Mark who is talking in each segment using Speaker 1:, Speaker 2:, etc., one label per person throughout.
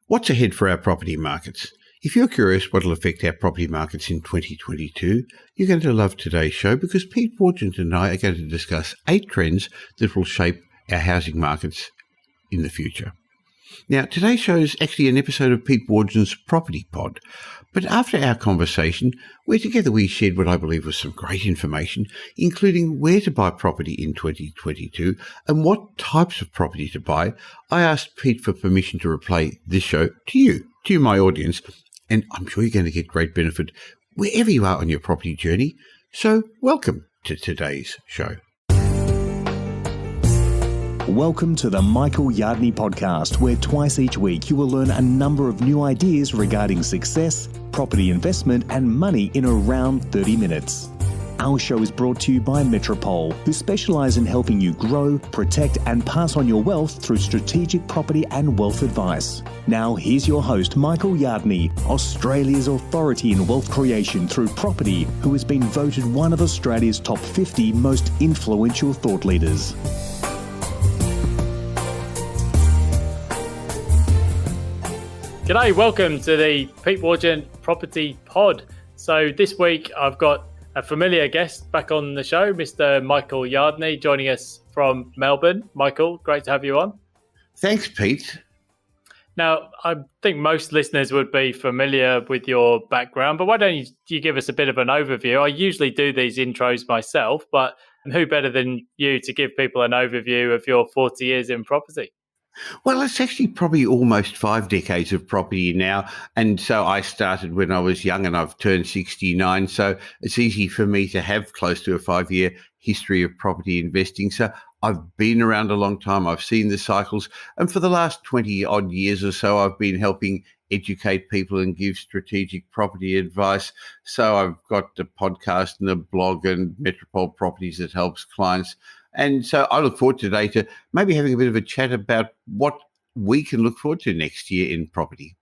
Speaker 1: What's ahead for our property markets? If you're curious what will affect our property markets in 2022, you're going to love today's show because Pete Wargent and I are going to discuss 8 trends that will shape our housing markets in the future. Now, today's show is actually an episode of Pete Wargent's Property Pod, but after our conversation, where together we shared what I believe was some great information, including where to buy property in 2022 and what types of property to buy, I asked Pete for permission to replay this show to you, my audience, and I'm sure you're going to get great benefit wherever you are on your property journey. So welcome to today's show.
Speaker 2: Welcome to the Michael Yardney podcast, where twice each week you will learn a number of new ideas regarding success, property investment and money in around 30 minutes. Our show is brought to you by Metropole, who specialise in helping you grow, protect and pass on your wealth through strategic property and wealth advice. Now here's your host, Michael Yardney, Australia's authority in wealth creation through property, who has been voted one of Australia's top 50 most influential thought leaders.
Speaker 3: G'day, welcome to the Pete Wargent Property Pod. So this week I've got a familiar guest back on the show, Mr. Michael Yardney, joining us from Melbourne. Michael, great to have you on.
Speaker 1: Thanks, Pete.
Speaker 3: Now, I think most listeners would be familiar with your background, but why don't you give us a bit of an overview? I usually do these intros myself, but who better than you to give people an overview of your 40 years in property?
Speaker 1: Well, it's actually probably almost 5 decades of property now. And so I started when I was young and I've turned 69. So it's easy for me to have close to a 5-year history of property investing. So I've been around a long time. I've seen the cycles. And for the last 20 odd years or so, I've been helping educate people and give strategic property advice. So I've got a podcast and a blog and Metropole Properties that helps clients. And so I look forward today to maybe having a bit of a chat about what we can look forward to next year in property.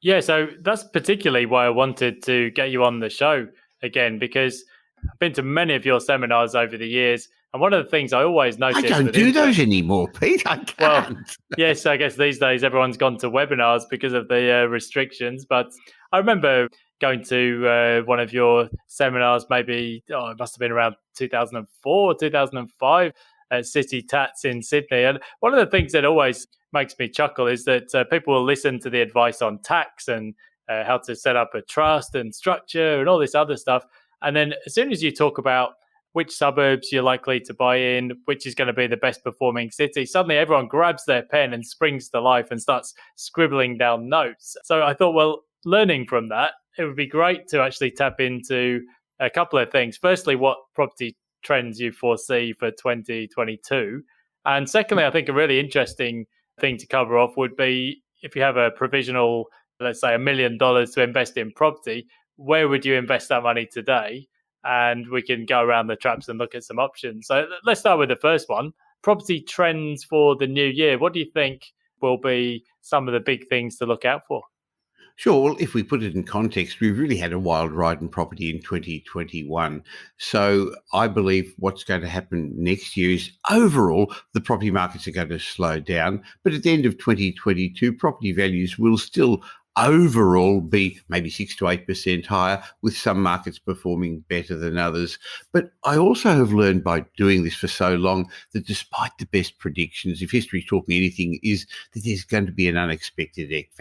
Speaker 3: Yeah, so that's particularly why I wanted to get you on the show again, because I've been to many of your seminars over the years. And one of the things I always notice...
Speaker 1: I don't do those anymore, Pete. I can't.
Speaker 3: Well, yes, I guess these days everyone's gone to webinars because of the restrictions. But I remember going to one of your seminars, maybe, it must have been around 2004, 2005, at City Tats in Sydney. And one of the things that always makes me chuckle is that people will listen to the advice on tax and how to set up a trust and structure and all this other stuff. And then as soon as you talk about which suburbs you're likely to buy in, which is going to be the best performing city, suddenly everyone grabs their pen and springs to life and starts scribbling down notes. So I thought, well, learning from that, it would be great to actually tap into a couple of things. Firstly, what property trends you foresee for 2022. And secondly, I think a really interesting thing to cover off would be if you have a provisional, let's say $1 million to invest in property, where would you invest that money today? And we can go around the traps and look at some options. So let's start with the first one. Property trends for the new year. What do you think will be some of the big things to look out for?
Speaker 1: Sure. Well, if we put it in context, we've really had a wild ride in property in 2021. So I believe what's going to happen next year is overall, the property markets are going to slow down. But at the end of 2022, property values will still overall be maybe 6 to 8% higher, with some markets performing better than others. But I also have learned by doing this for so long that despite the best predictions, if history taught me anything, is that there's going to be an unexpected X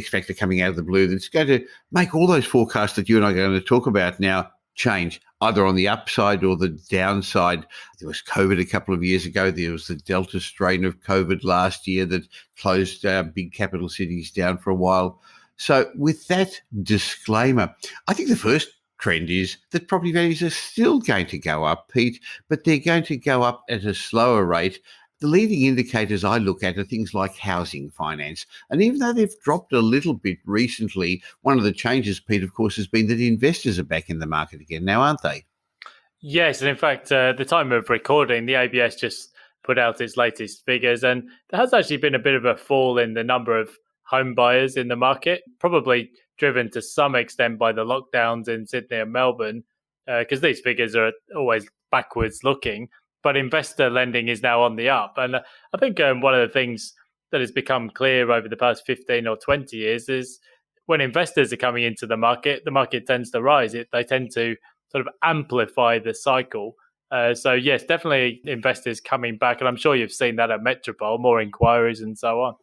Speaker 1: factor coming out of the blue that's going to make all those forecasts that you and I are going to talk about now change, either on the upside or the downside. There was COVID a couple of years ago. There was the Delta strain of COVID last year that closed big capital cities down for a while. So with that disclaimer, I think the first trend is that property values are still going to go up, Pete, but they're going to go up at a slower rate. The leading indicators I look at are things like housing finance. And even though they've dropped a little bit recently, one of the changes, Pete, of course, has been that investors are back in the market again now, aren't they?
Speaker 3: Yes. And in fact, at the time of recording, the ABS just put out its latest figures. And there has actually been a bit of a fall in the number of home buyers in the market, probably driven to some extent by the lockdowns in Sydney and Melbourne, because these figures are always backwards looking. But investor lending is now on the up. And I think one of the things that has become clear over the past 15 or 20 years is when investors are coming into the market tends to rise. They tend to sort of amplify the cycle. So yes, definitely investors coming back. And I'm sure you've seen that at Metropole, more inquiries and so on.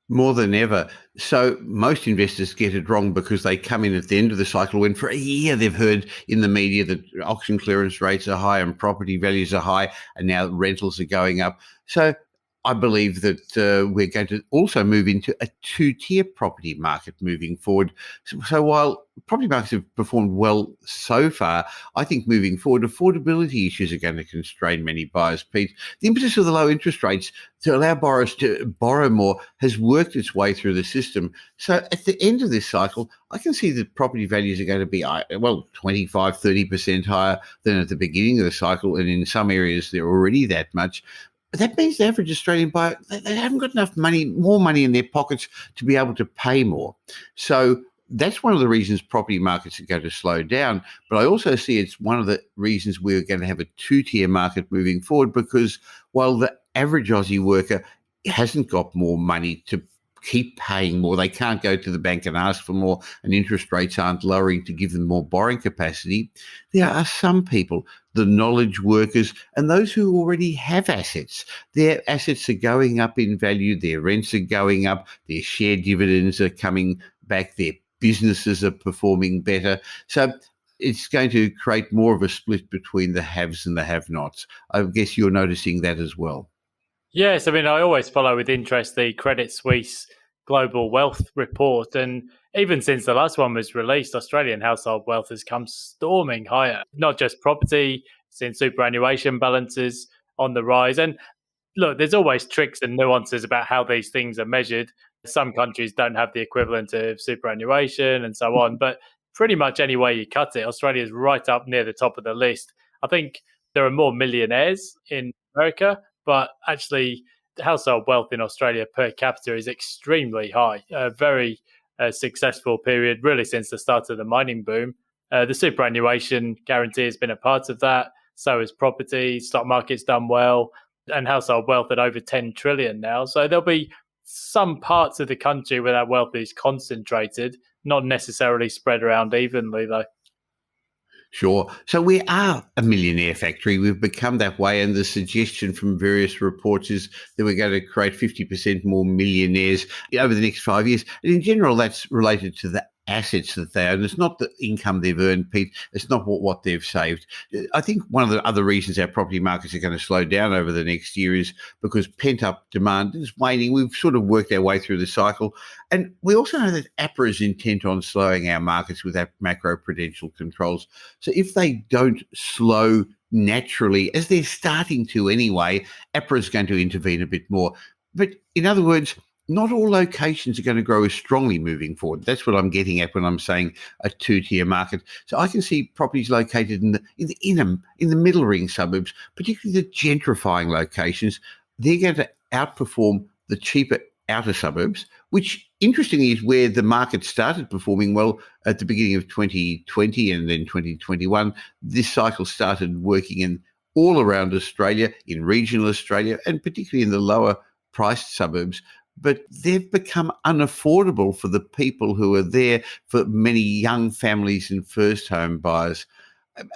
Speaker 1: More than ever. So most investors get it wrong because they come in at the end of the cycle when for a year they've heard in the media that auction clearance rates are high and property values are high and now rentals are going up. So I believe that we're going to also move into a two-tier property market moving forward. So while property markets have performed well so far, I think moving forward, affordability issues are going to constrain many buyers, Pete. The impetus of the low interest rates to allow borrowers to borrow more has worked its way through the system. So at the end of this cycle, I can see that property values are going to be, 25, 30% higher than at the beginning of the cycle. And in some areas, they're already that much. But that means the average Australian buyer, they haven't got enough money, more money in their pockets to be able to pay more. So that's one of the reasons property markets are going to slow down. But I also see it's one of the reasons we're going to have a two-tier market moving forward, because while the average Aussie worker hasn't got more money to keep paying more, they can't go to the bank and ask for more, and interest rates aren't lowering to give them more borrowing capacity, there are some people, the knowledge workers and those who already have assets. Their assets are going up in value, their rents are going up, their share dividends are coming back, their businesses are performing better. So it's going to create more of a split between the haves and the have-nots. I guess you're noticing that as well.
Speaker 3: Yes, I mean, I always follow with interest the Credit Suisse Global Wealth Report. And even since the last one was released, Australian household wealth has come storming higher. Not just property, since superannuation balances on the rise. And look, there's always tricks and nuances about how these things are measured. Some countries don't have the equivalent of superannuation and so on. But pretty much any way you cut it, Australia's right up near the top of the list. I think there are more millionaires in America, but actually household wealth in Australia per capita is extremely high. A very successful period, really, since the start of the mining boom. The superannuation guarantee has been a part of that. So has property, stock market's done well, and household wealth at over 10 trillion now. So there'll be some parts of the country where that wealth is concentrated, not necessarily spread around evenly, though.
Speaker 1: Sure. So we are a millionaire factory. We've become that way. And the suggestion from various reports is that we're going to create 50% more millionaires over the next 5 years. And in general, that's related to the assets that they own. It's not the income they've earned, Pete. It's not what they've saved. I think one of the other reasons our property markets are going to slow down over the next year is because pent-up demand is waning. We've sort of worked our way through the cycle. And we also know that APRA is intent on slowing our markets with our macro-prudential controls. So if they don't slow naturally, as they're starting to anyway, APRA is going to intervene a bit more. But in other words, not all locations are going to grow as strongly moving forward. That's what I'm getting at when I'm saying a two-tier market. So I can see properties located in the middle ring suburbs, particularly the gentrifying locations. They're going to outperform the cheaper outer suburbs, which interestingly is where the market started performing well at the beginning of 2020 and then 2021. This cycle started working in all around Australia, in regional Australia, and particularly in the lower priced suburbs. But they've become unaffordable for the people who are there, for many young families and first home buyers.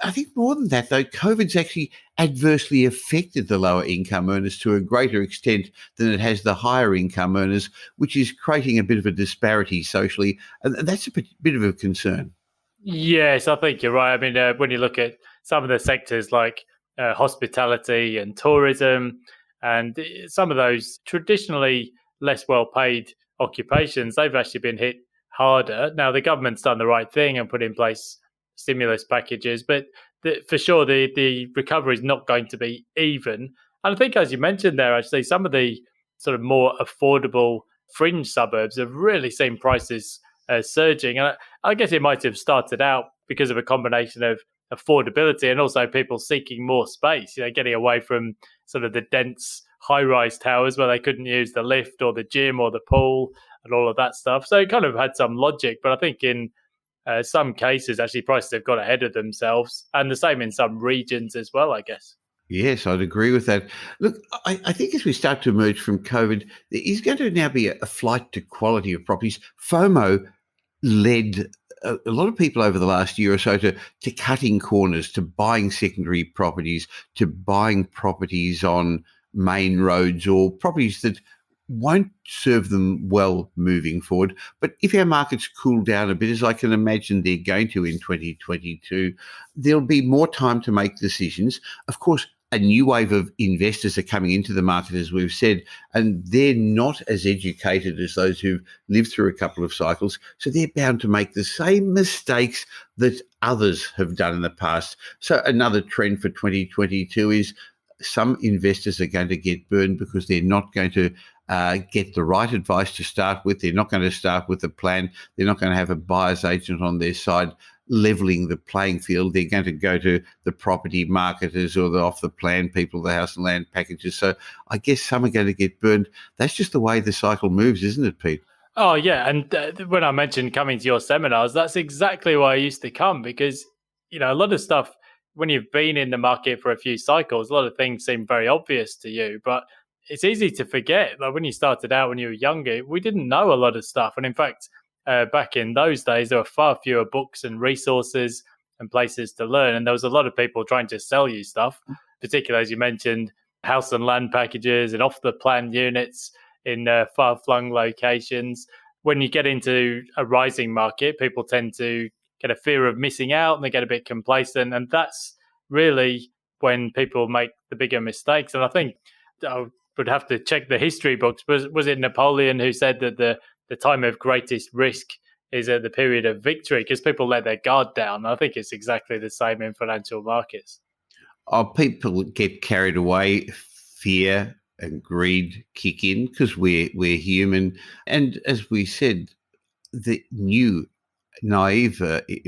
Speaker 1: I think more than that, though, COVID's actually adversely affected the lower income earners to a greater extent than it has the higher income earners, which is creating a bit of a disparity socially. And that's a bit of a concern.
Speaker 3: Yes, I think you're right. I mean, when you look at some of the sectors like hospitality and tourism, and some of those traditionally less well-paid occupations, they've actually been hit harder. Now, the government's done the right thing and put in place stimulus packages, but for sure, the recovery is not going to be even. And I think, as you mentioned there, actually, some of the sort of more affordable fringe suburbs have really seen prices surging. And I guess it might have started out because of a combination of affordability and also people seeking more space, getting away from sort of the dense high-rise towers where they couldn't use the lift or the gym or the pool and all of that stuff. So it kind of had some logic, but I think in some cases, actually, prices have got ahead of themselves, and the same in some regions as well, I guess.
Speaker 1: Yes, I'd agree with that. Look, I think as we start to emerge from COVID, there is going to now be a flight to quality of properties. FOMO led a lot of people over the last year or so to cutting corners, to buying secondary properties, to buying properties on main roads or properties that won't serve them well moving forward. But if our markets cool down a bit, as I can imagine they're going to in 2022, there'll be more time to make decisions. Of course, a new wave of investors are coming into the market, as we've said, and they're not as educated as those who've lived through a couple of cycles. So they're bound to make the same mistakes that others have done in the past. So another trend for 2022 is some investors are going to get burned because they're not going to get the right advice to start with. They're not going to start with a plan. They're not going to have a buyer's agent on their side leveling the playing field. They're going to go to the property marketers or the off the plan people, the house and land packages. So I guess some are going to get burned. That's just the way the cycle moves, isn't it, Pete?
Speaker 3: Oh, yeah. And when I mentioned coming to your seminars, that's exactly why I used to come because, a lot of stuff, when you've been in the market for a few cycles, a lot of things seem very obvious to you, but it's easy to forget. Like when you started out, when you were younger, we didn't know a lot of stuff. And in fact, back in those days, there were far fewer books and resources and places to learn. And there was a lot of people trying to sell you stuff, particularly as you mentioned, house and land packages and off the plan units in far-flung locations. When you get into a rising market, people tend to get a fear of missing out and they get a bit complacent. And that's really when people make the bigger mistakes. And I think I would have to check the history books. Was it Napoleon who said that the time of greatest risk is at the period of victory because people let their guard down? I think it's exactly the same in financial markets.
Speaker 1: People get carried away, fear and greed kick in because we're human. And as we said, the new naive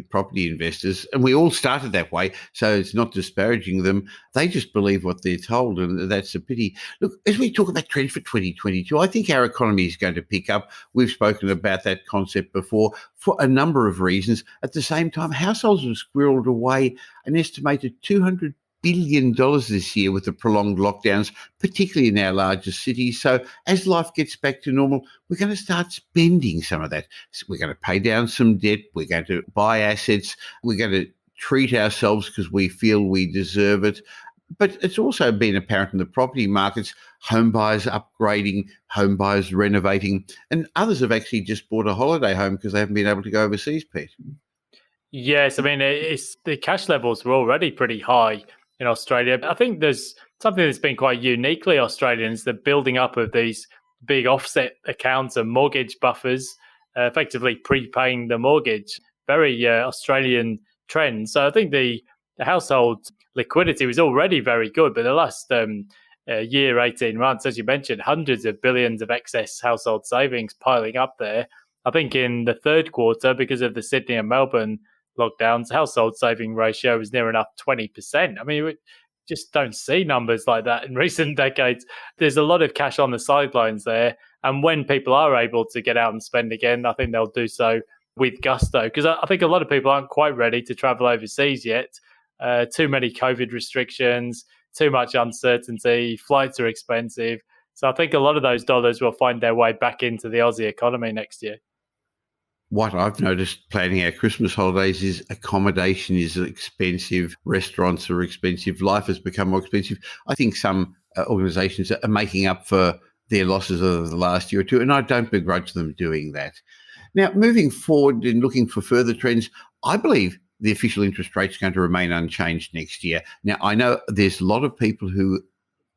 Speaker 1: property investors, and we all started that way, so it's not disparaging them. They just believe what they're told, and that's a pity. Look, as we talk about trends for 2022, I think our economy is going to pick up. We've spoken about that concept before for a number of reasons. At the same time, households have squirreled away an estimated $200 billion this year with the prolonged lockdowns, particularly in our largest cities. So as life gets back to normal, we're going to start spending some of that. So we're going to pay down some debt. We're going to buy assets. We're going to treat ourselves because we feel we deserve it. But it's also been apparent in the property markets, home buyers upgrading, home buyers renovating, and others have actually just bought a holiday home because they haven't been able to go overseas, Pete.
Speaker 3: Yes, I mean, it's the cash levels were already pretty high in Australia. I think there's something that's been quite uniquely Australian is the building up of these big offset accounts and mortgage buffers, effectively prepaying the mortgage. Very Australian trend. So I think the household liquidity was already very good, but the last year, 18 months, as you mentioned, hundreds of billions of excess household savings piling up there. I think in the third quarter, because of the Sydney and Melbourne lockdowns, household saving ratio was near enough 20%. I mean, we just don't see numbers like that in recent decades. There's a lot of cash on the sidelines there. And when people are able to get out and spend again, I think they'll do so with gusto. Because I think a lot of people aren't quite ready to travel overseas yet. Too many COVID restrictions, too much uncertainty, flights are expensive. So I think a lot of those dollars will find their way back into the Aussie economy next year.
Speaker 1: What I've noticed planning our Christmas holidays is accommodation is expensive, restaurants are expensive, life has become more expensive. I think some organisations are making up for their losses over the last year or two, and I don't begrudge them doing that. Now, moving forward and looking for further trends, I believe the official interest rate is going to remain unchanged next year. Now, I know there's a lot of people who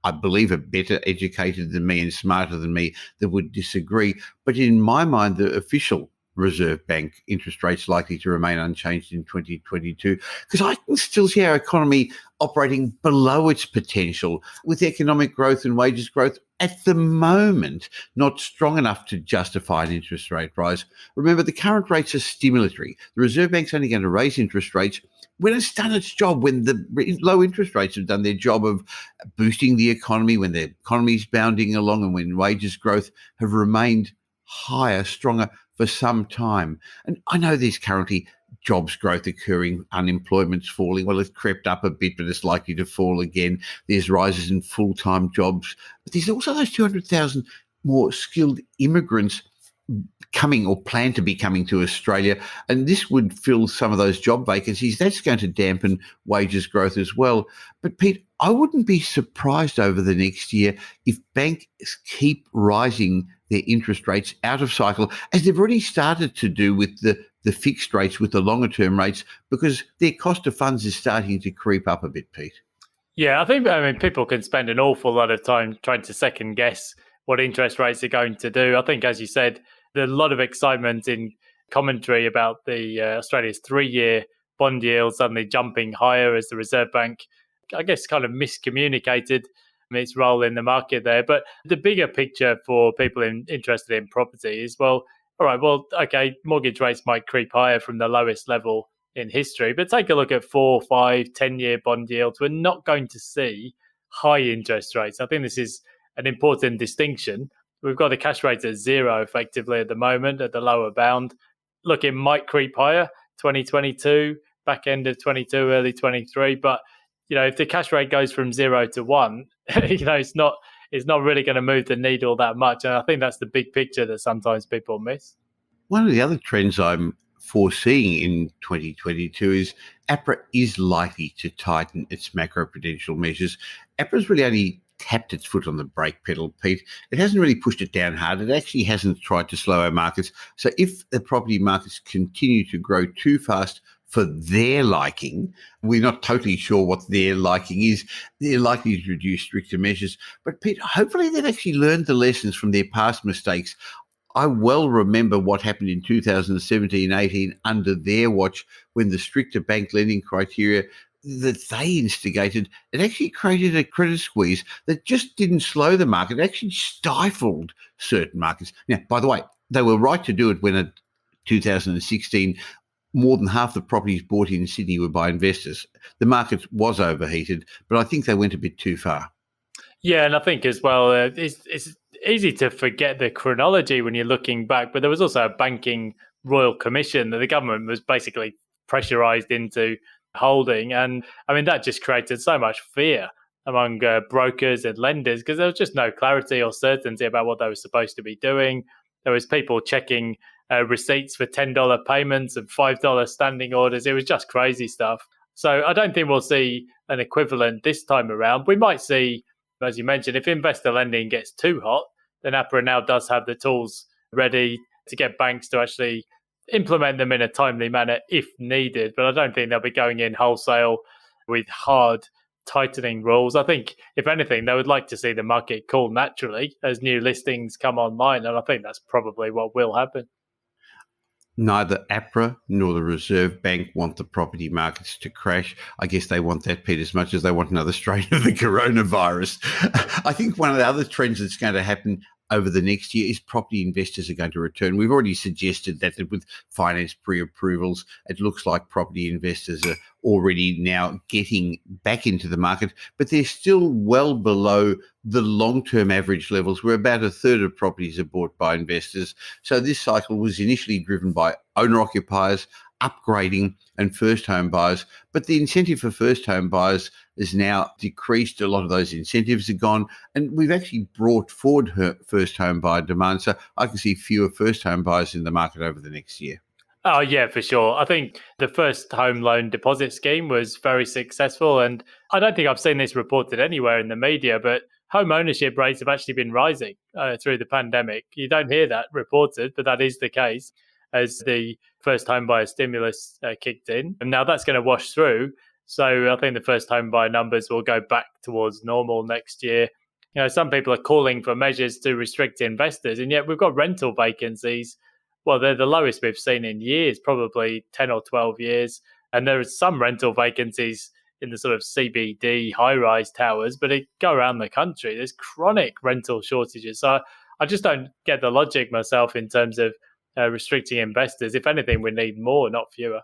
Speaker 1: I believe are better educated than me and smarter than me that would disagree, but in my mind, the official Reserve Bank interest rates likely to remain unchanged in 2022 because I can still see our economy operating below its potential with economic growth and wages growth at the moment not strong enough to justify an interest rate rise. Remember, the current rates are stimulatory. The Reserve Bank's only going to raise interest rates when it's done its job, when the low interest rates have done their job of boosting the economy, when the economy's bounding along and when wages growth have remained higher, stronger for some time. And I know there's currently jobs growth occurring, unemployment's falling. Well, it's crept up a bit, but it's likely to fall again. There's rises in full-time jobs. But there's also those 200,000 more skilled immigrants coming or plan to be coming to Australia, and this would fill some of those job vacancies. That's going to dampen wages growth as well. But Pete, I wouldn't be surprised over the next year if banks keep rising their interest rates out of cycle, as they've already started to do with the fixed rates, with the longer term rates, because their cost of funds is starting to creep up a bit, Pete.
Speaker 3: Yeah, I mean, people can spend an awful lot of time trying to second guess what interest rates are going to do. I think, as you said, there's a lot of excitement in commentary about the Australia's 3-year bond yield suddenly jumping higher as the Reserve Bank, I guess, kind of miscommunicated its role in the market there. But the bigger picture for people interested in property is, well, all right, well, okay, mortgage rates might creep higher from the lowest level in history, but take a look at 4, 5, 10-year bond yields. We're not going to see high interest rates. I think this is an important distinction. We've got the cash rate at 0 effectively at the moment at the lower bound. Look, it might creep higher 2022, back end of 22, early 23. But, if the cash rate goes from 0 to 1, it's not really going to move the needle that much. And I think that's the big picture that sometimes people miss.
Speaker 1: One of the other trends I'm foreseeing in 2022 is APRA is likely to tighten its macroprudential measures. APRA's really only tapped its foot on the brake pedal, Pete. It hasn't really pushed it down hard. It actually hasn't tried to slow our markets. So if the property markets continue to grow too fast for their liking, we're not totally sure what their liking is, they're likely to introduce stricter measures. But Pete, hopefully they've actually learned the lessons from their past mistakes. I well remember what happened in 2017-18 under their watch, when the stricter bank lending criteria that they instigated, it actually created a credit squeeze that just didn't slow the market. It actually stifled certain markets. Now, by the way, they were right to do it when in 2016, more than half the properties bought in Sydney were by investors. The market was overheated, but I think they went a bit too far.
Speaker 3: Yeah, and I think as well, it's easy to forget the chronology when you're looking back, but there was also a banking royal commission that the government was basically pressurised into holding. And I mean, that just created so much fear among brokers and lenders, because there was just no clarity or certainty about what they were supposed to be doing. There was people checking receipts for $10 payments and $5 standing orders. It was just crazy stuff. So I don't think we'll see an equivalent this time around. We might see, as you mentioned, if investor lending gets too hot, then APRA now does have the tools ready to get banks to actually implement them in a timely manner if needed. But I don't think they'll be going in wholesale with hard tightening rules. I think, if anything, they would like to see the market cool naturally as new listings come online. And I think that's probably what will happen.
Speaker 1: Neither APRA nor the Reserve Bank want the property markets to crash. I guess they want that, Pete, as much as they want another strain of the coronavirus. I think one of the other trends that's going to happen over the next year is property investors are going to return. We've already suggested that with finance pre-approvals, it looks like property investors are already now getting back into the market, but they're still well below the long-term average levels, where about a third of properties are bought by investors. So this cycle was initially driven by owner-occupiers, upgrading and first home buyers, but the incentive for first home buyers is now decreased. A lot of those incentives are gone, and we've actually brought forward first home buyer demand. So I can see fewer first home buyers in the market over the next year.
Speaker 3: Oh, yeah, for sure. I think the first home loan deposit scheme was very successful. And I don't think I've seen this reported anywhere in the media, but home ownership rates have actually been rising through the pandemic. You don't hear that reported, but that is the case as the first home buyer stimulus kicked in. And now that's going to wash through. So I think the first home buyer numbers will go back towards normal next year. Some people are calling for measures to restrict investors, and yet we've got rental vacancies. Well, they're the lowest we've seen in years, probably 10 or 12 years. And there are some rental vacancies in the sort of CBD high-rise towers, but they go around the country. There's chronic rental shortages. So I just don't get the logic myself in terms of restricting investors. If anything, we need more, not fewer.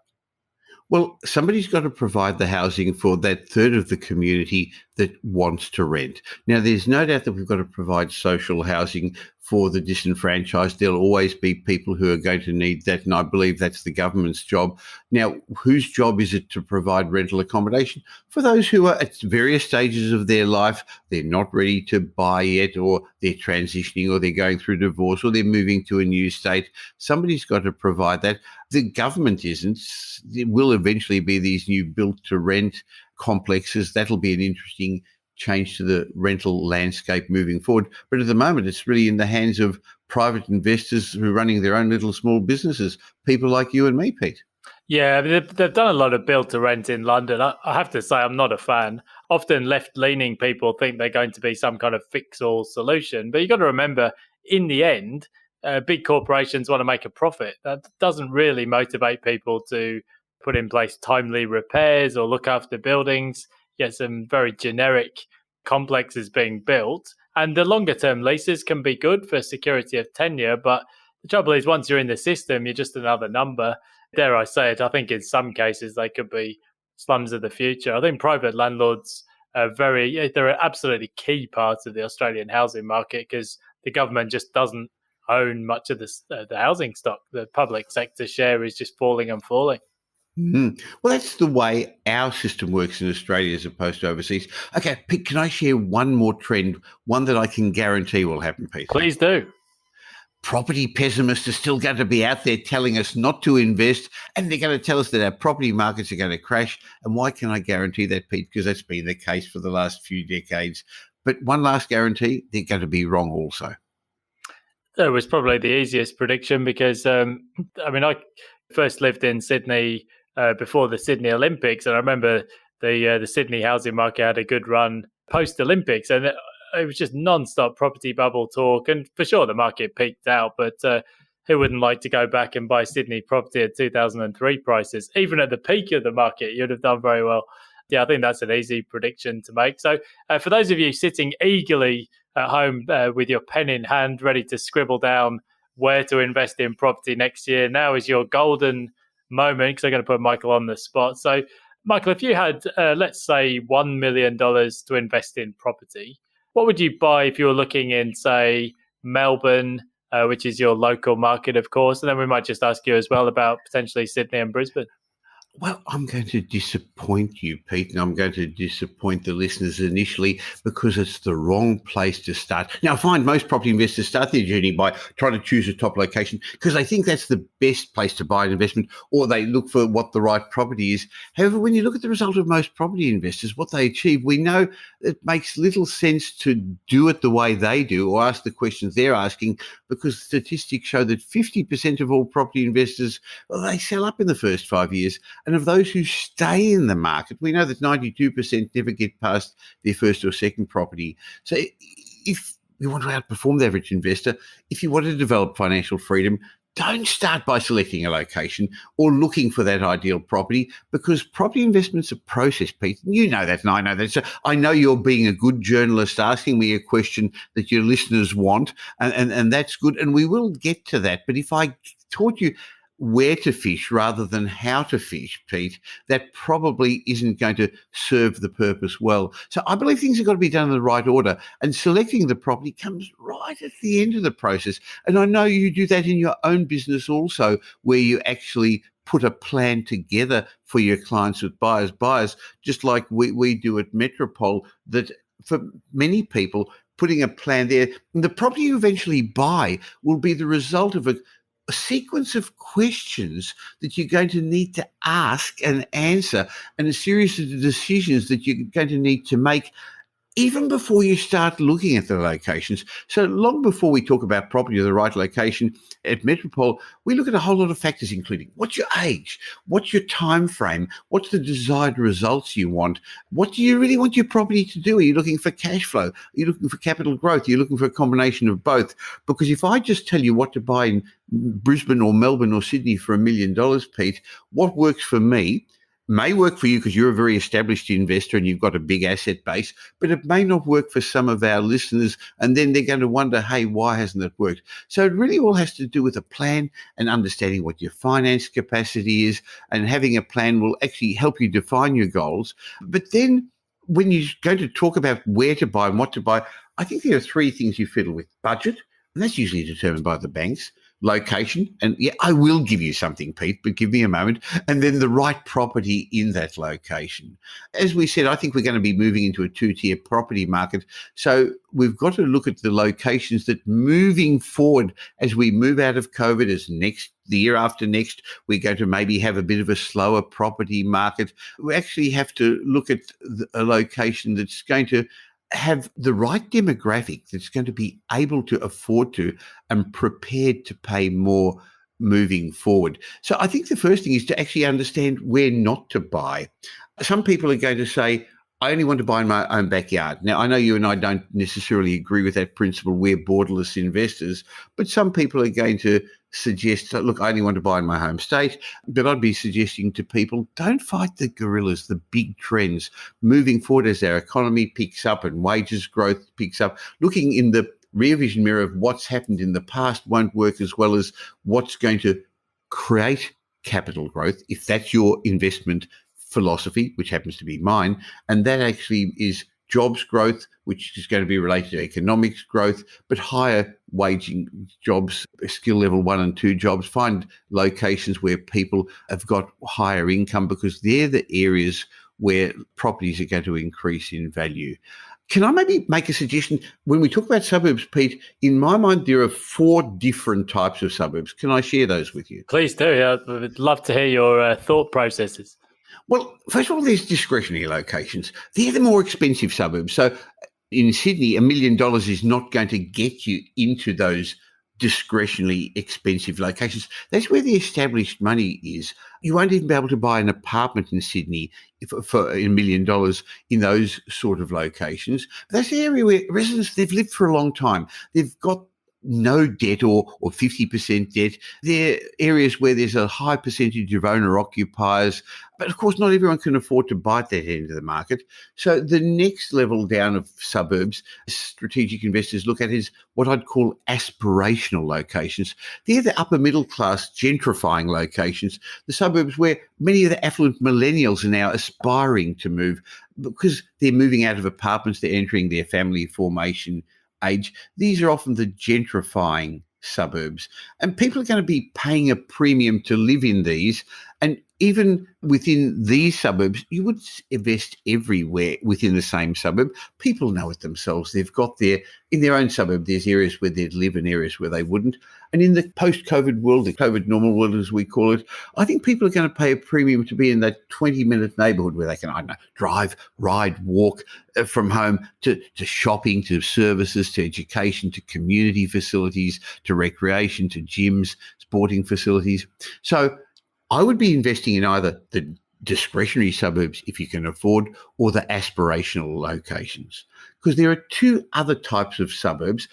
Speaker 1: Well, somebody's got to provide the housing for that third of the community that wants to rent. Now, there's no doubt that we've got to provide social housing for the disenfranchised. There'll always be people who are going to need that, and I believe that's the government's job. Now, whose job is it to provide rental accommodation? For those who are at various stages of their life, they're not ready to buy yet, or they're transitioning, or they're going through divorce, or they're moving to a new state. Somebody's got to provide that. The government isn't. There will eventually be these new built-to-rent complexes. That'll be an interesting change to the rental landscape moving forward. But at the moment, it's really in the hands of private investors who are running their own little small businesses, people like you and me, Pete.
Speaker 3: Yeah, I mean, they've done a lot of build to rent in London. I have to say, I'm not a fan. Often left-leaning people think they're going to be some kind of fix-all solution. But you've got to remember, in the end, big corporations want to make a profit. That doesn't really motivate people to put in place timely repairs or look after buildings. Get some very generic complexes being built. And the longer term leases can be good for security of tenure. But the trouble is, once you're in the system, you're just another number. Dare I say it, I think in some cases they could be slums of the future. I think private landlords are they're an absolutely key part of the Australian housing market, because the government just doesn't own much of the housing stock. The public sector share is just falling and falling.
Speaker 1: Mm. Well, that's the way our system works in Australia as opposed to overseas. Okay, Pete, can I share one more trend, one that I can guarantee will happen, Pete?
Speaker 3: Please do.
Speaker 1: Property pessimists are still going to be out there telling us not to invest, and they're going to tell us that our property markets are going to crash. And why can I guarantee that, Pete? Because that's been the case for the last few decades. But one last guarantee, they're going to be wrong also.
Speaker 3: It was probably the easiest prediction because, I first lived in Sydney before the Sydney Olympics, and I remember the Sydney housing market had a good run post-Olympics, and it was just non-stop property bubble talk. And for sure, the market peaked out, but who wouldn't like to go back and buy Sydney property at 2003 prices? Even at the peak of the market, you'd have done very well. Yeah, I think that's an easy prediction to make. So for those of you sitting eagerly at home with your pen in hand, ready to scribble down where to invest in property next year, now is your golden moment, because I'm going to put Michael on the spot. So, Michael, if you had, let's say, $1 million to invest in property, what would you buy if you were looking in, say, Melbourne, which is your local market, of course? And then we might just ask you as well about potentially Sydney and Brisbane.
Speaker 1: Well, I'm going to disappoint you, Pete, and I'm going to disappoint the listeners initially, because it's the wrong place to start. Now, I find most property investors start their journey by trying to choose a top location because they think that's the best place to buy an investment, or they look for what the right property is. However, when you look at the result of most property investors, what they achieve, we know it makes little sense to do it the way they do or ask the questions they're asking, because statistics show that 50% of all property investors, well, they sell up in the first 5 years. And of those who stay in the market, we know that 92% never get past their first or second property. So if you want to outperform the average investor, if you want to develop financial freedom, don't start by selecting a location or looking for that ideal property, because property investment's a process, Pete. You know that, and I know that. So I know you're being a good journalist, asking me a question that your listeners want, and that's good, and we will get to that. But if I taught you where to fish rather than how to fish, Pete, that probably isn't going to serve the purpose well. So I believe things have got to be done in the right order, and selecting the property comes right at the end of the process. And I know you do that in your own business also, where you actually put a plan together for your clients with buyers, just like we do at Metropole, that for many people, putting a plan there, the property you eventually buy will be the result of a sequence of questions that you're going to need to ask and answer, and a series of decisions that you're going to need to make even before you start looking at the locations. So long before we talk about property or the right location at Metropole, we look at a whole lot of factors, including what's your age, what's your time frame, what's the desired results you want, what do you really want your property to do? Are you looking for cash flow? Are you looking for capital growth? Are you looking for a combination of both? Because if I just tell you what to buy in Brisbane or Melbourne or Sydney for $1 million, Pete, what works for me may work for you because you're a very established investor and you've got a big asset base, but it may not work for some of our listeners, and then they're going to wonder, hey, why hasn't it worked? So it really all has to do with a plan and understanding what your finance capacity is, and having a plan will actually help you define your goals. But then when you're going to talk about where to buy and what to buy, I think there are three things you fiddle with: budget, And that's usually determined by the banks. Location, and yeah, I will give you something, Pete, but give me a moment. And then the right property in that location. As we said, I think we're going to be moving into a two-tier property market. So we've got to look at the locations that moving forward as we move out of COVID, as the year after next, we're going to maybe have a bit of a slower property market. We actually have to look at a location that's going to have the right demographic, that's going to be able to afford to and prepared to pay more moving forward. So I think the first thing is to actually understand where not to buy. Some people are going to say, I only want to buy in my own backyard. Now, I know you and I don't necessarily agree with that principle. We're borderless investors, but some people are going to suggest, look, I only want to buy in my home state. But I'd be suggesting to people, don't fight the gorillas, the big trends moving forward as our economy picks up and wages growth picks up. Looking in the rear vision mirror of what's happened in the past won't work as well as what's going to create capital growth, if that's your investment philosophy, which happens to be mine. And that actually is jobs growth, which is going to be related to economics growth, but higher waging jobs, skill level 1 and 2 jobs. Find locations where people have got higher income, because they're the areas where properties are going to increase in value. Can I maybe make a suggestion? When we talk about suburbs, Pete, in my mind, there are 4 different types of suburbs. Can I share those with you?
Speaker 3: Please do. I would love to hear your thought processes.
Speaker 1: Well, first of all, there's discretionary locations. They're the more expensive suburbs. So in Sydney, $1 million is not going to get you into those discretionary expensive locations. That's where the established money is. You won't even be able to buy an apartment in Sydney for $1 million in those sort of locations. That's the area where residents, they've lived for a long time. They've got no debt or 50% debt. They're areas where there's a high percentage of owner-occupiers. But of course, not everyone can afford to buy at that end of the market. So the next level down of suburbs strategic investors look at is what I'd call aspirational locations. They're the upper middle class gentrifying locations, the suburbs where many of the affluent millennials are now aspiring to move, because they're moving out of apartments, they're entering their family formation age. These are often the gentrifying suburbs, and people are going to be paying a premium to live in these. And even within these suburbs, you would invest everywhere within the same suburb. People know it themselves. They've got in their own suburb, there's areas where they'd live and areas where they wouldn't. And in the post-COVID world, the COVID normal world, as we call it, I think people are going to pay a premium to be in that 20-minute neighbourhood where they can, I don't know, drive, ride, walk from home to shopping, to services, to education, to community facilities, to recreation, to gyms, sporting facilities. So I would be investing in either the discretionary suburbs, if you can afford, or the aspirational locations, because there are 2 other types of suburbs,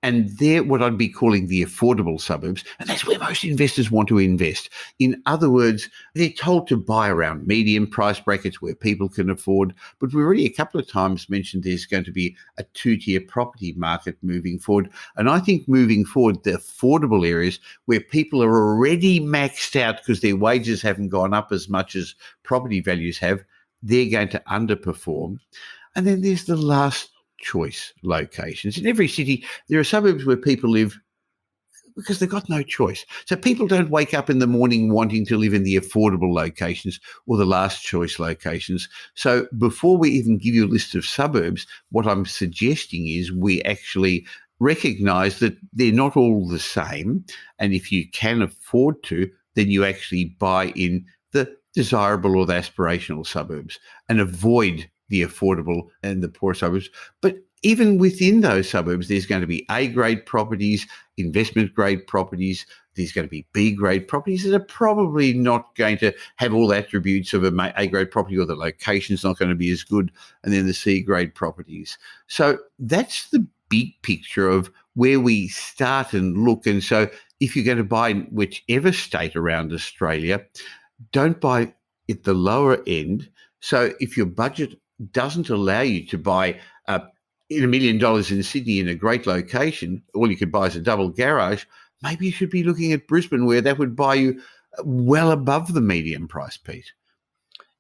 Speaker 1: and they're what I'd be calling the affordable suburbs, and that's where most investors want to invest. In other words, they're told to buy around medium price brackets where people can afford, but we've already a couple of times mentioned there's going to be a 2-tier property market moving forward. And I think moving forward, the affordable areas where people are already maxed out because their wages haven't gone up as much as property values have, they're going to underperform. And then there's the last choice locations. In every city, there are suburbs where people live because they've got no choice. So people don't wake up in the morning wanting to live in the affordable locations or the last choice locations. So before we even give you a list of suburbs, what I'm suggesting is we actually recognise that they're not all the same. And if you can afford to, then you actually buy in the desirable or the aspirational suburbs and avoid the affordable and the poor suburbs. But even within those suburbs, there's going to be A-grade properties, investment-grade properties. There's going to be B-grade properties that are probably not going to have all the attributes of a A-grade property, or the location's not going to be as good, and then the C-grade properties. So that's the big picture of where we start and look. And so if you're going to buy in whichever state around Australia, don't buy at the lower end. So if your budget doesn't allow you to buy in $1 million in Sydney in a great location, all you could buy is a double garage, maybe you should be looking at Brisbane, where that would buy you well above the median price, Pete.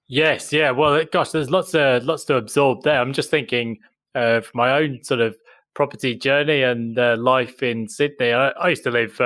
Speaker 3: Yes, yeah. Well, gosh, there's lots to absorb there. I'm just thinking from my own sort of property journey and life in Sydney. I used to live,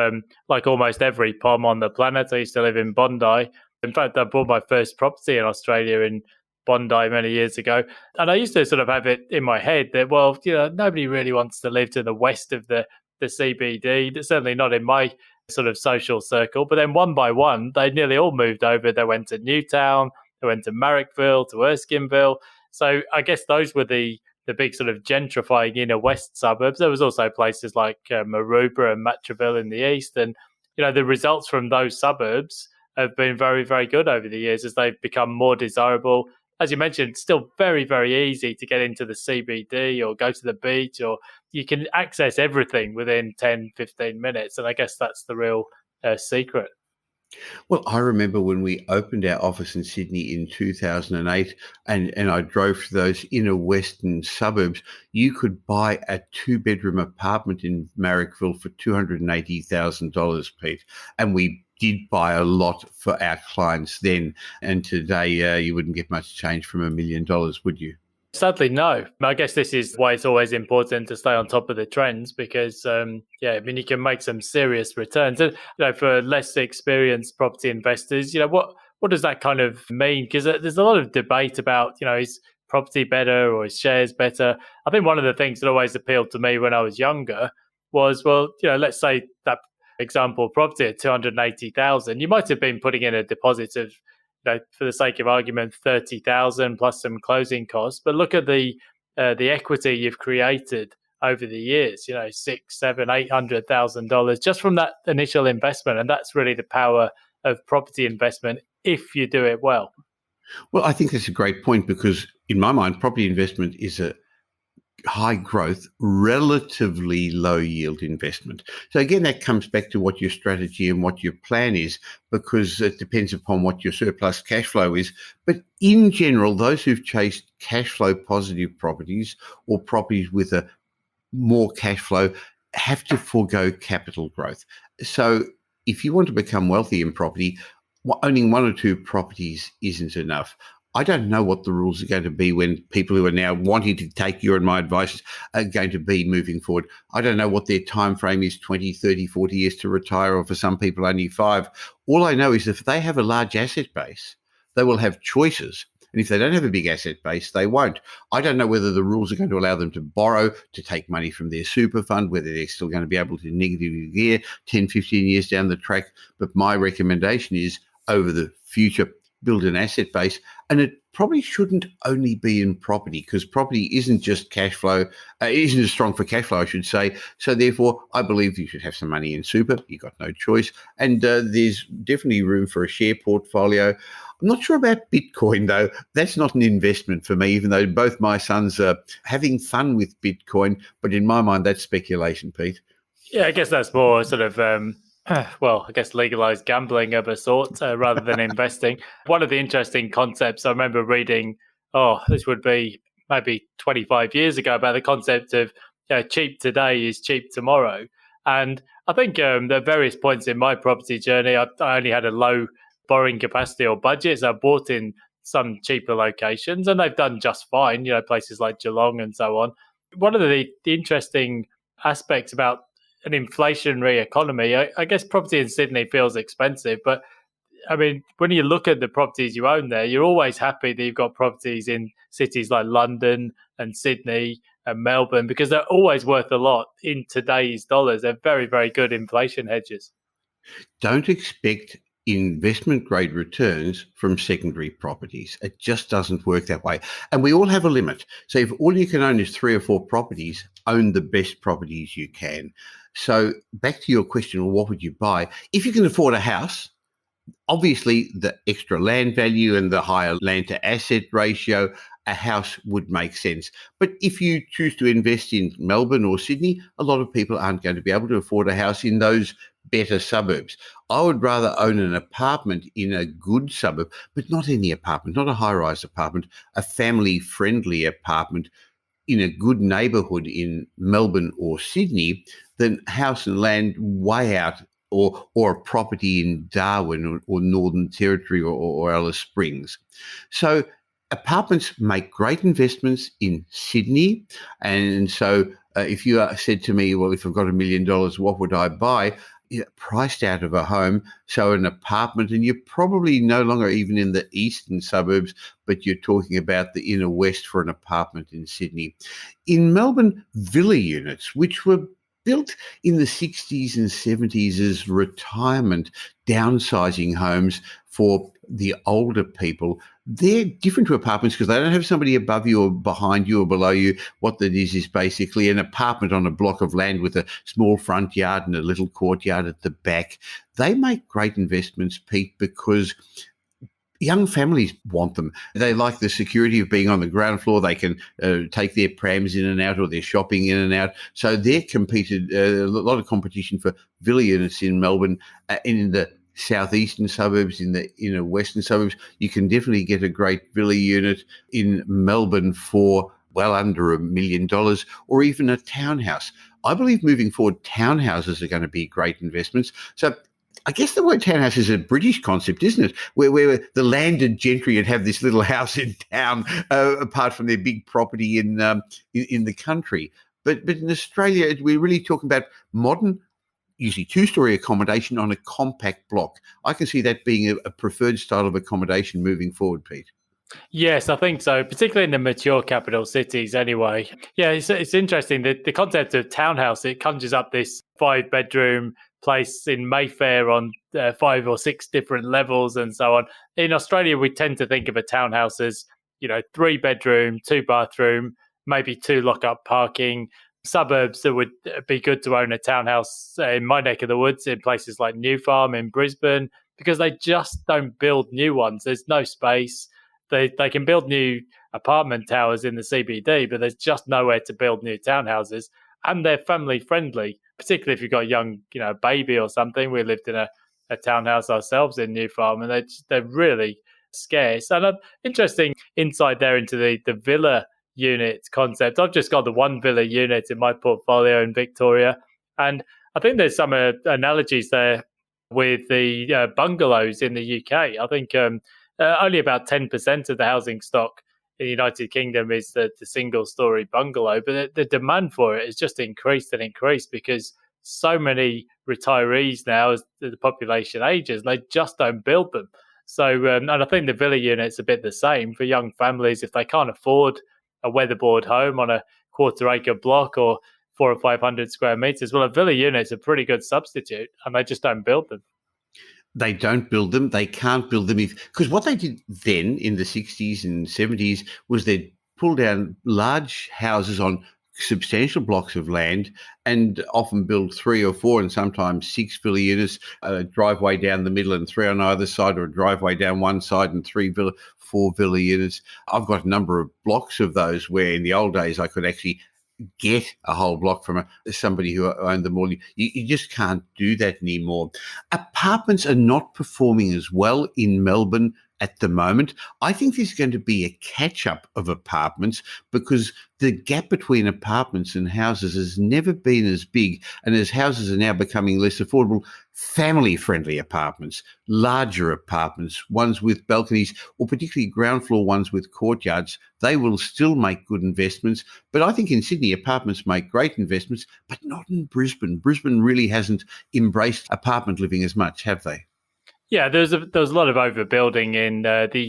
Speaker 3: like almost every POM on the planet, I used to live in Bondi. In fact, I bought my first property in Australia in Bondi many years ago. And I used to sort of have it in my head that, well, nobody really wants to live to the west of the CBD, certainly not in my sort of social circle. But then one by one, they nearly all moved over. They went to Newtown, they went to Marrickville, to Erskineville. So I guess those were the big sort of gentrifying inner west suburbs. There was also places like Maroubra and Matraville in the east. And, the results from those suburbs have been very, very good over the years as they've become more desirable. As you mentioned, it's still very, very easy to get into the CBD or go to the beach, or you can access everything within 10, 15 minutes. And I guess that's the real secret.
Speaker 1: Well, I remember when we opened our office in Sydney in 2008 and I drove to those inner western suburbs, you could buy a 2-bedroom apartment in Marrickville for $280,000, Pete. And we did buy a lot for our clients then. And today you wouldn't get much change from $1 million, would you?
Speaker 3: Sadly, no. I guess this is why it's always important to stay on top of the trends because, you can make some serious returns. And, for less experienced property investors, what does that kind of mean? Because there's a lot of debate about, is property better or is shares better? I think one of the things that always appealed to me when I was younger was, well, let's say that example property at 280,000, you might have been putting in a deposit of, for the sake of argument, 30,000 plus some closing costs. But look at the equity you've created over the years. $600,000, $700,000, $800,000 just from that initial investment, and that's really the power of property investment if you do it well.
Speaker 1: Well, I think that's a great point because in my mind, property investment is a high growth, relatively low yield investment. So again, that comes back to what your strategy and what your plan is, because it depends upon what your surplus cash flow is. But in general, those who've chased cash flow positive properties or properties with a more cash flow have to forego capital growth. So if you want to become wealthy in property, owning 1 or 2 properties isn't enough. I don't know what the rules are going to be when people who are now wanting to take your and my advice are going to be moving forward. I don't know what their time frame is, 20, 30, 40 years to retire, or for some people only 5. All I know is if they have a large asset base, they will have choices. And if they don't have a big asset base, they won't. I don't know whether the rules are going to allow them to borrow, to take money from their super fund, whether they're still going to be able to negatively gear 10, 15 years down the track. But my recommendation is over the future, build an asset base. And it probably shouldn't only be in property because property isn't just cash flow, isn't as strong for cash flow, I should say. So therefore, I believe you should have some money in super. You've got no choice. And there's definitely room for a share portfolio. I'm not sure about Bitcoin, though. That's not an investment for me, even though both my sons are having fun with Bitcoin. But in my mind, that's speculation, Pete.
Speaker 3: Yeah, I guess that's more sort of legalized gambling of a sort rather than investing. One of the interesting concepts I remember reading, this would be maybe 25 years ago, about the concept of cheap today is cheap tomorrow. And I think at various points in my property journey, I only had a low borrowing capacity or budget. So I bought in some cheaper locations and they've done just fine, places like Geelong and so on. One of the interesting aspects about an inflationary economy, I guess property in Sydney feels expensive, but I mean, when you look at the properties you own there, you're always happy that you've got properties in cities like London and Sydney and Melbourne because they're always worth a lot in today's dollars. They're very, very good inflation hedges.
Speaker 1: Don't expect investment grade returns from secondary properties. It just doesn't work that way. And we all have a limit. So if all you can own is 3 or 4 properties, own the best properties you can. So back to your question, well, what would you buy? If you can afford a house, obviously the extra land value and the higher land to asset ratio, a house would make sense. But if you choose to invest in Melbourne or Sydney, a lot of people aren't going to be able to afford a house in those better suburbs. I would rather own an apartment in a good suburb, but not any apartment, not a high-rise apartment, a family-friendly apartment in a good neighbourhood in Melbourne or Sydney than house and land way out or a property in Darwin or Northern Territory or Alice Springs. So apartments make great investments in Sydney, and so If you said to me, well, if I've got $1 million, what would I buy? Priced out of a home, so an apartment, and you're probably no longer even in the eastern suburbs, but you're talking about the inner west for an apartment in Sydney. In Melbourne, villa units, which were built in the 60s and 70s as retirement downsizing homes for the older people, they're different to apartments because they don't have somebody above you or behind you or below you. What that is basically an apartment on a block of land with a small front yard and a little courtyard at the back. They make great investments, Pete, because young families want them. They like the security of being on the ground floor. They can take their prams in and out or their shopping in and out. So they're competed, a lot of competition for villa units in Melbourne, in the southeastern suburbs, in the inner western suburbs. You can definitely get a great villa unit in Melbourne for well under $1 million, or even a townhouse. I believe moving forward, townhouses are going to be great investments. So I guess the word townhouse is a British concept, isn't it? Where the landed gentry would have this little house in town, apart from their big property in the country. But in Australia, we're really talking about modern, usually two-story accommodation on a compact block. I can see that being a preferred style of accommodation moving forward, Pete.
Speaker 3: Yes, I think so, particularly in the mature capital cities anyway. Yeah, it's interesting. The concept of townhouse, it conjures up this 5-bedroom place in Mayfair on 5 or 6 different levels and so on. In Australia, we tend to think of a townhouse as, 3-bedroom, 2-bathroom, maybe 2 lock-up parking. Suburbs that would be good to own a townhouse in my neck of the woods, in places like New Farm in Brisbane, because they just don't build new ones. There's no space. They can build new apartment towers in the CBD, but there's just nowhere to build new townhouses. And they're family friendly, particularly if you've got a young, baby or something. We lived in a townhouse ourselves in New Farm, and they're really scarce. And interesting insight there into the villa unit concept. I've just got the one villa unit in my portfolio in Victoria, and I think there's some analogies there with the bungalows in the UK. I think only about 10% of the housing stock in the United Kingdom is the single-story bungalow, but the demand for it has just increased and increased because so many retirees now, as the population ages, they just don't build them. So, and I think the villa unit's a bit the same for young families. If they can't afford a weatherboard home on a quarter-acre block or 400 or 500 square meters, well, a villa unit's a pretty good substitute, and they just don't build them.
Speaker 1: They don't build them. They can't build them because what they did then in the 60s and 70s was they'd pull down large houses on substantial blocks of land and often build 3 or 4 and sometimes 6 villa units, a driveway down the middle and 3 on either side, or a driveway down one side and 4 villa units. I've got a number of blocks of those where in the old days I could actually get a whole block from somebody who owned them all. You just can't do that anymore. Apartments are not performing as well in Melbourne at the moment. I think there's going to be a catch-up of apartments because the gap between apartments and houses has never been as big, and as houses are now becoming less affordable, family-friendly apartments, larger apartments, ones with balconies, or particularly ground floor ones with courtyards, they will still make good investments. But I think in Sydney, apartments make great investments, but not in Brisbane. Brisbane really hasn't embraced apartment living as much, have they?
Speaker 3: Yeah, there was a lot of overbuilding in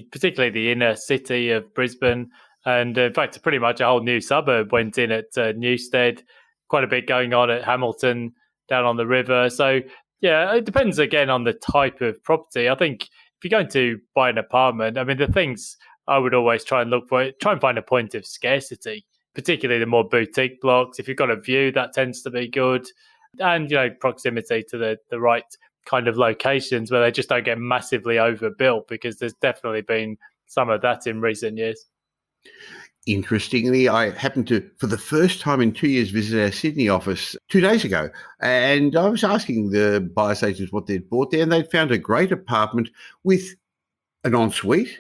Speaker 3: particularly the inner city of Brisbane, and in fact, pretty much a whole new suburb went in at Newstead. Quite a bit going on at Hamilton down on the river. So yeah, it depends again on the type of property. I think if you're going to buy an apartment, I mean, the things I would always try and look for, try and find a point of scarcity, particularly the more boutique blocks. If you've got a view, that tends to be good, and proximity to the right kind of locations where they just don't get massively overbuilt, because there's definitely been some of that in recent years.
Speaker 1: Interestingly, I happened to, for the first time in 2 years, visit our Sydney office 2 days ago. And I was asking the buyers agents what they'd bought there, and they'd found a great apartment with an ensuite.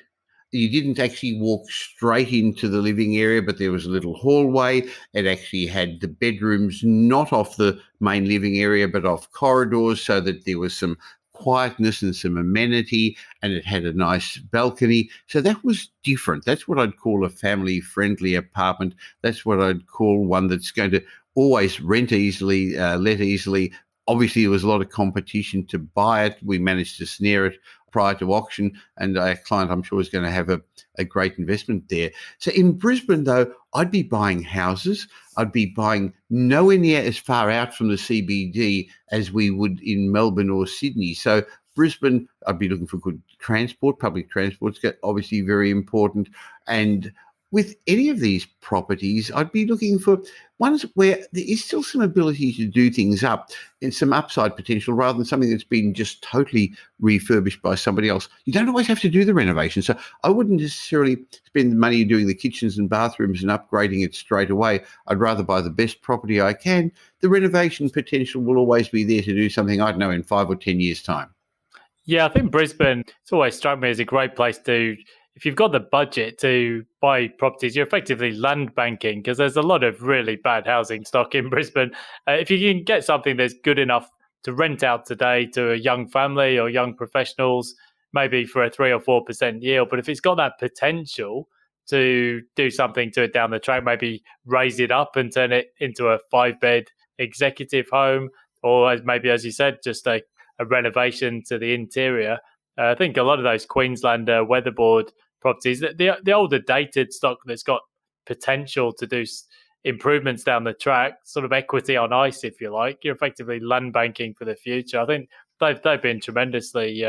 Speaker 1: You didn't actually walk straight into the living area, but there was a little hallway. It actually had the bedrooms not off the main living area, but off corridors, so that there was some quietness and some amenity, and it had a nice balcony. So that was different. That's what I'd call a family-friendly apartment. That's what I'd call one that's going to always rent easily, let easily. Obviously, there was a lot of competition to buy it. We managed to snare it prior to auction, and our client, I'm sure, is going to have a great investment there. So in Brisbane, though, I'd be buying houses. I'd be buying nowhere near as far out from the CBD as we would in Melbourne or Sydney. So Brisbane, I'd be looking for good transport. Public transport's obviously very important. And with any of these properties, I'd be looking for ones where there is still some ability to do things up and some upside potential rather than something that's been just totally refurbished by somebody else. You don't always have to do the renovation. So I wouldn't necessarily spend the money doing the kitchens and bathrooms and upgrading it straight away. I'd rather buy the best property I can. The renovation potential will always be there to do something, I don't know, in 5 or 10 years' time.
Speaker 3: Yeah, I think Brisbane, it's always struck me as a great place to, if you've got the budget to buy properties, you're effectively land banking because there's a lot of really bad housing stock in Brisbane. If you can get something that's good enough to rent out today to a young family or young professionals, maybe for a 3 or 4% yield, but if it's got that potential to do something to it down the track, maybe raise it up and turn it into a 5-bed executive home, or maybe, as you said, just a renovation to the interior. I think a lot of those Queensland weatherboard properties, the older dated stock that's got potential to do improvements down the track, sort of equity on ice, if you like, you're effectively land banking for the future. I think they've been tremendously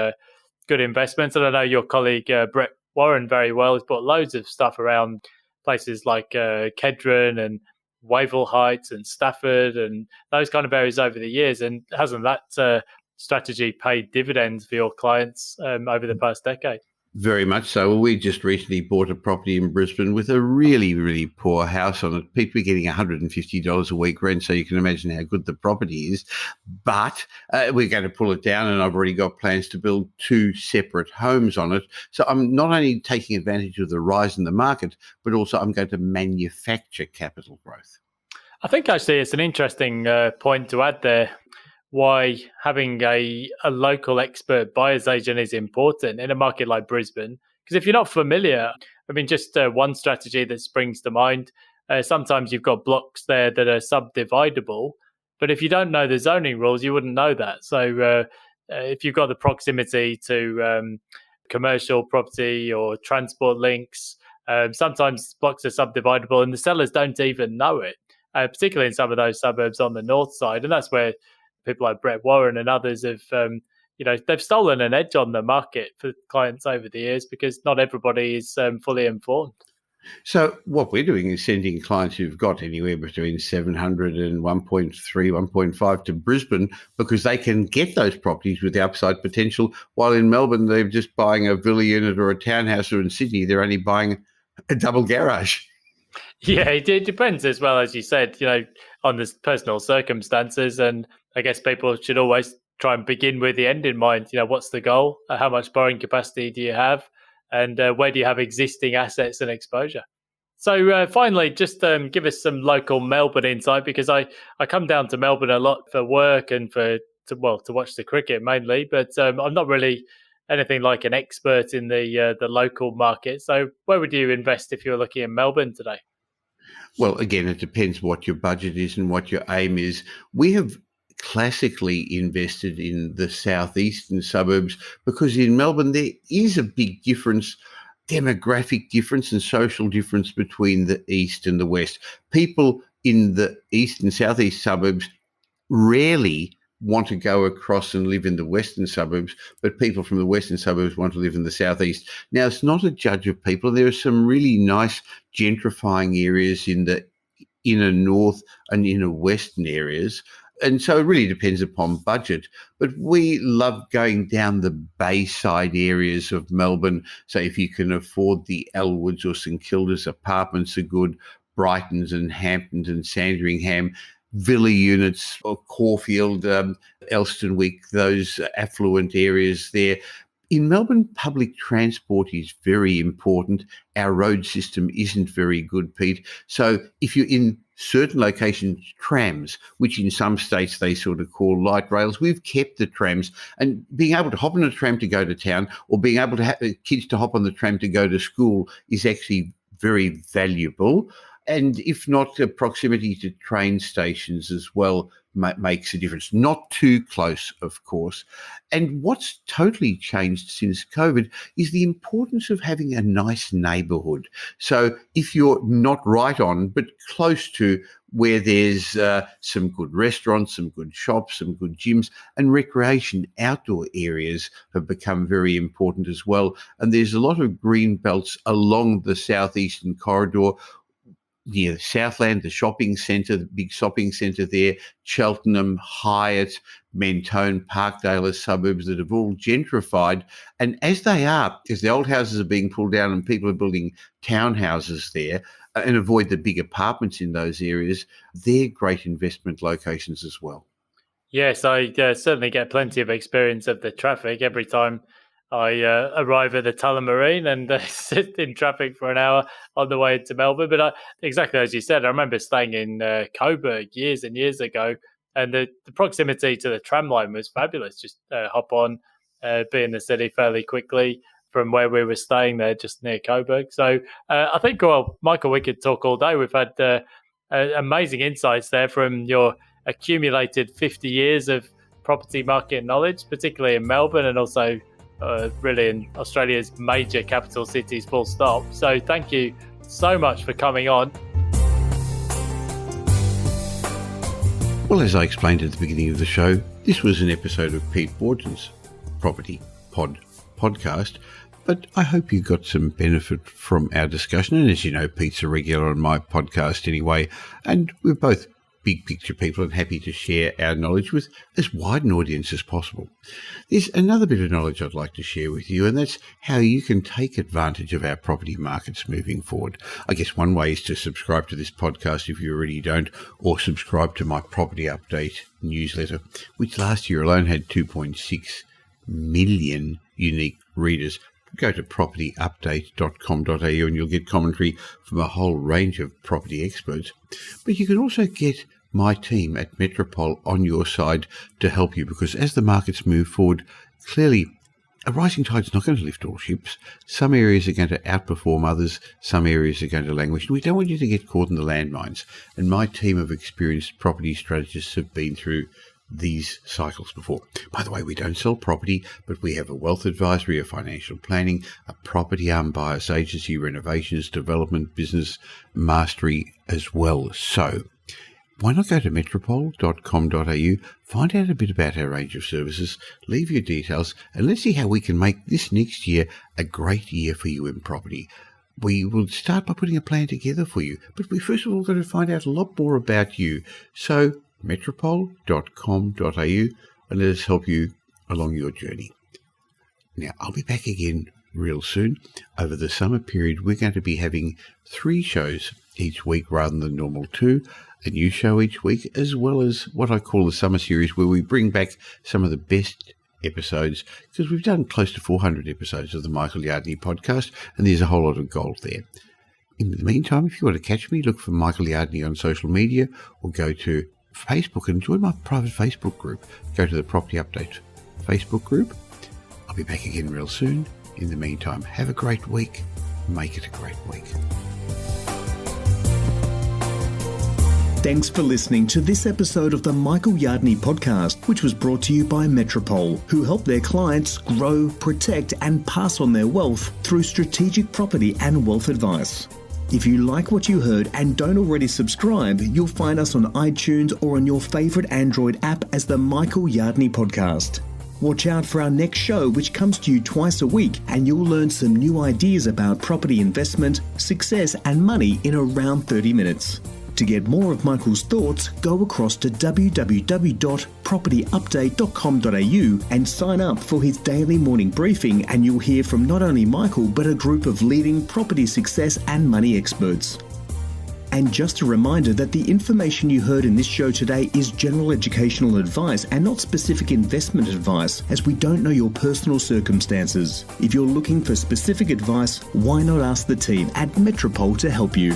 Speaker 3: good investments. And I know your colleague Brett Warren very well. He's bought loads of stuff around places like Kedron and Wavell Heights and Stafford and those kind of areas over the years. And hasn't that strategy paid dividends for your clients over the past decade?
Speaker 1: Very much so. Well, we just recently bought a property in Brisbane with a really, really poor house on it. People are getting $150 a week rent, so you can imagine how good the property is. But we're going to pull it down, and I've already got plans to build 2 separate homes on it. So I'm not only taking advantage of the rise in the market, but also I'm going to manufacture capital growth.
Speaker 3: I think actually it's an interesting point to add there, why having a local expert buyer's agent is important in a market like Brisbane. Because if you're not familiar, I mean, just one strategy that springs to mind, sometimes you've got blocks there that are subdividable, but if you don't know the zoning rules, you wouldn't know that. So if you've got the proximity to commercial property or transport links, sometimes blocks are subdividable and the sellers don't even know it, particularly in some of those suburbs on the north side. And that's where people like Brett Warren and others have, they've stolen an edge on the market for clients over the years because not everybody is fully informed.
Speaker 1: So what we're doing is sending clients who've got anywhere between 700 and 1.3, 1.5 to Brisbane because they can get those properties with the upside potential, while in Melbourne they're just buying a villa unit or a townhouse, or in Sydney they're only buying a double garage.
Speaker 3: Yeah, it depends as well, as you said, on the personal circumstances. And I guess people should always try and begin with the end in mind. What's the goal? How much borrowing capacity do you have? And where do you have existing assets and exposure? So finally, just give us some local Melbourne insight, because I come down to Melbourne a lot for work and to watch the cricket mainly, but I'm not really anything like an expert in the local market. So where would you invest if you're looking in Melbourne today?
Speaker 1: Well, again, it depends what your budget is and what your aim is. We have classically invested in the southeastern suburbs because in Melbourne there is a big difference, demographic difference and social difference between the east and the west. People in the east and southeast suburbs rarely want to go across and live in the western suburbs, but people from the western suburbs want to live in the southeast. Now, it's not a judge of people. There are some really nice gentrifying areas in the inner north and inner western areas. And so it really depends upon budget. But we love going down the Bayside areas of Melbourne. So if you can afford the Elwoods or St Kilda's, apartments are good. Brightons and Hamptons and Sandringham, villa units, or Caulfield, Elstonwick, those affluent areas there. In Melbourne, public transport is very important. Our road system isn't very good, Pete. So if you're in certain locations, trams, which in some states they sort of call light rails, we've kept the trams, and being able to hop on a tram to go to town, or being able to have kids to hop on the tram to go to school, is actually very valuable. And if not, proximity to train stations as well makes a difference. Not too close, of course. And what's totally changed since COVID is the importance of having a nice neighbourhood. So if you're not right on, but close to where there's some good restaurants, some good shops, some good gyms, and recreation, outdoor areas have become very important as well. And there's a lot of green belts along the southeastern corridor, near Southland, the shopping centre, the big shopping centre there, Cheltenham, Hyatt, Mentone, Parkdale are suburbs that have all gentrified. And as they are, as the old houses are being pulled down and people are building townhouses there and avoid the big apartments in those areas, they're great investment locations as well.
Speaker 3: Yes, I certainly get plenty of experience of the traffic every time I arrive at the Tullamarine and sit in traffic for an hour on the way to Melbourne. But exactly as you said, I remember staying in Coburg years and years ago, and the proximity to the tram line was fabulous. Just hop on, be in the city fairly quickly from where we were staying there, just near Coburg. So I think, well, Michael, we could talk all day. We've had amazing insights there from your accumulated 50 years of property market knowledge, particularly in Melbourne and also really in Australia's major capital cities, full stop. So thank you so much for coming on.
Speaker 1: Well, as I explained at the beginning of the show, this was an episode of Pete Wargent's Property podcast, but I hope you got some benefit from our discussion. And as you know, Pete's a regular on my podcast anyway, and we're both big picture people and happy to share our knowledge with as wide an audience as possible. There's another bit of knowledge I'd like to share with you, and that's how you can take advantage of our property markets moving forward. I guess one way is to subscribe to this podcast if you already don't, or subscribe to my Property Update newsletter, which last year alone had 2.6 million unique readers. Go to propertyupdate.com.au and you'll get commentary from a whole range of property experts. But you can also get my team at Metropole on your side to help you, because as the markets move forward, clearly a rising tide's not going to lift all ships. Some areas are going to outperform others, some areas are going to languish, and we don't want you to get caught in the landmines. And my team of experienced property strategists have been through these cycles before. By the way, we don't sell property, but we have a wealth advisory, a financial planning, a property arm buyers agency, renovations, development, business mastery as well. So why not go to metropole.com.au, find out a bit about our range of services, leave your details, and let's see how we can make this next year a great year for you in property. We will start by putting a plan together for you, but we first of all got to find out a lot more about you. So metropole.com.au, and let us help you along your journey. Now, I'll be back again real soon. Over the summer period, we're going to be having 3 shows each week rather than normal 2, a new show each week, as well as what I call the summer series, where we bring back some of the best episodes, because we've done close to 400 episodes of the Michael Yardney podcast, and there's a whole lot of gold there. In the meantime, if you want to catch me, look for Michael Yardney on social media, or go to Facebook and join my private Facebook group. Go to the Property Update Facebook group. I'll be back again real soon. In the meantime, have a great week. Make it a great week.
Speaker 2: Thanks for listening to this episode of the Michael Yardney podcast, which was brought to you by Metropole, who help their clients grow, protect, and pass on their wealth through strategic property and wealth advice. If you like what you heard and don't already subscribe, you'll find us on iTunes or on your favourite Android app as the Michael Yardney Podcast. Watch out for our next show, which comes to you twice a week, and you'll learn some new ideas about property investment, success and money in around 30 minutes. To get more of Michael's thoughts, go across to www.propertyupdate.com.au and sign up for his daily morning briefing, and you'll hear from not only Michael but a group of leading property success and money experts. And just a reminder that the information you heard in this show today is general educational advice and not specific investment advice, as we don't know your personal circumstances. If you're looking for specific advice, why not ask the team at Metropole to help you?